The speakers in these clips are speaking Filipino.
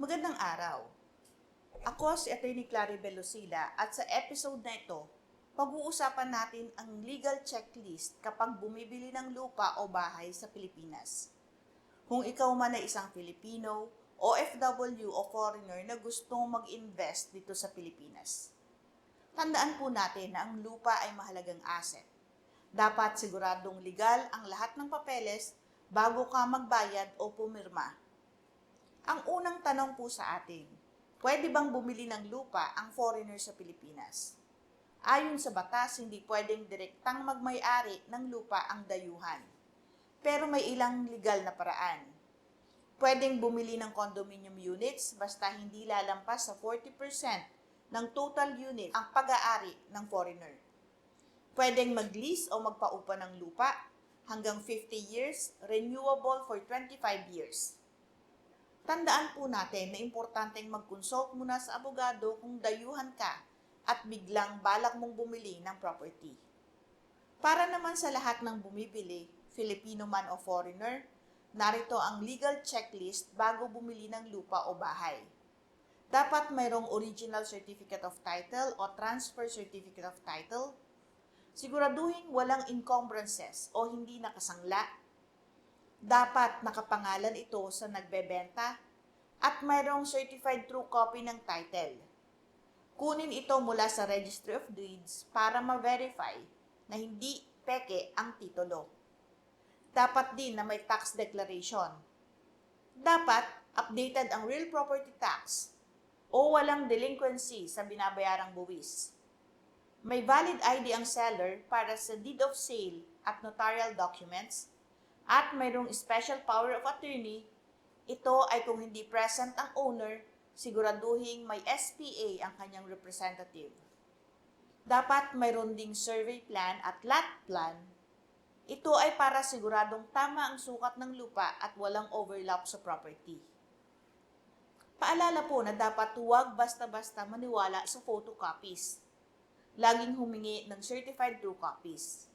Magandang araw. Ako si Atty. Claribel Lucila at sa episode na ito, pag-uusapan natin ang legal checklist kapag bumibili ng lupa o bahay sa Pilipinas. Kung ikaw man ay isang Filipino, OFW o foreigner na gustong mag-invest dito sa Pilipinas. Tandaan po natin na ang lupa ay mahalagang asset. Dapat siguradong legal ang lahat ng papeles bago ka magbayad o pumirma. Ang unang tanong po sa atin, pwede bang bumili ng lupa ang foreigner sa Pilipinas? Ayon sa batas, hindi pwedeng direktang magmay-ari ng lupa ang dayuhan. Pero may ilang legal na paraan. Pwedeng bumili ng condominium units basta hindi lalampas sa 40% ng total unit ang pag-aari ng foreigner. Pwedeng mag-lease o magpaupa ng lupa hanggang 50 years, renewable for 25 years. Tandaan po natin na importanteng mag-consult muna sa abogado kung dayuhan ka at biglang balak mong bumili ng property. Para naman sa lahat ng bumibili, Filipino man o foreigner, narito ang legal checklist bago bumili ng lupa o bahay. Dapat mayroong original certificate of title o transfer certificate of title. Siguraduhin walang encumbrances o hindi nakasangla. Dapat nakapangalan ito sa nagbebenta at mayroong certified true copy ng title. Kunin ito mula sa Registry of Deeds para ma-verify na hindi peke ang titulo. Dapat din na may tax declaration. Dapat updated ang real property tax o walang delinquency sa binabayarang buwis. May valid ID ang seller para sa deed of sale at notarial documents at mayroong special power of attorney. Ito ay kung hindi present ang owner, siguraduhin may SPA ang kanyang representative. Dapat mayroon ding survey plan at lot plan. Ito ay para siguradong tama ang sukat ng lupa at walang overlap sa property. Paalala po na dapat huwag basta-basta maniwala sa photocopies. Laging humingi ng certified true copies.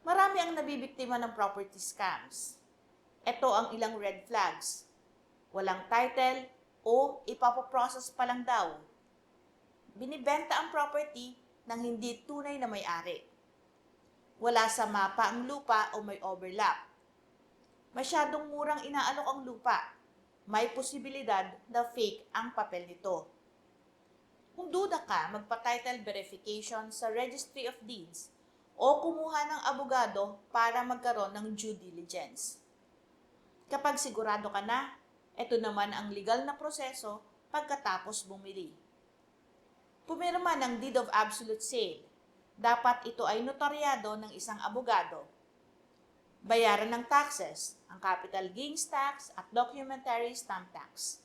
Marami ang nabibiktima ng property scams. Ito ang ilang red flags. Walang title o ipapoprocess pa lang daw. Binibenta ang property ng hindi tunay na may-ari. Wala sa mapa ang lupa o may overlap. Masyadong murang inaalok ang lupa. May posibilidad na fake ang papel nito. Kung duda ka, magpa-title verification sa Registry of Deeds o kumuha ng abogado para magkaroon ng due diligence. Kapag sigurado ka na, ito naman ang legal na proseso pagkatapos bumili. Pumirma ng Deed of Absolute Sale. Dapat ito ay notaryado ng isang abogado. Bayaran ng taxes, ang capital gains tax at documentary stamp tax.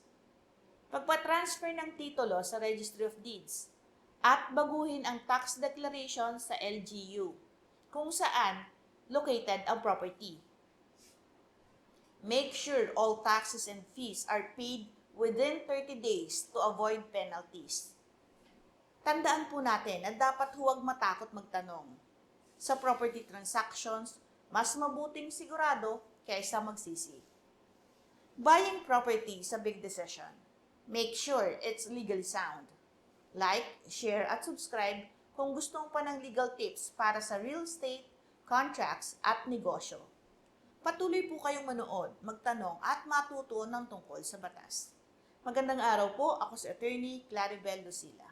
Pagpa-transfer ng titulo sa Registry of Deeds at baguhin ang tax declaration sa LGU kung saan located ang property. Make sure all taxes and fees are paid within 30 days to avoid penalties. Tandaan po natin na dapat huwag matakot magtanong. Sa property transactions, mas mabuting sigurado kaysa magsisi. Buying property is a big decision. Make sure it's legally sound. Like, share at subscribe kung gusto mo pa ng legal tips para sa real estate, contracts at negosyo. Patuloy po kayong manood, magtanong at matuto ng tungkol sa batas. Magandang araw po, ako si Atty. Claribel Lucila.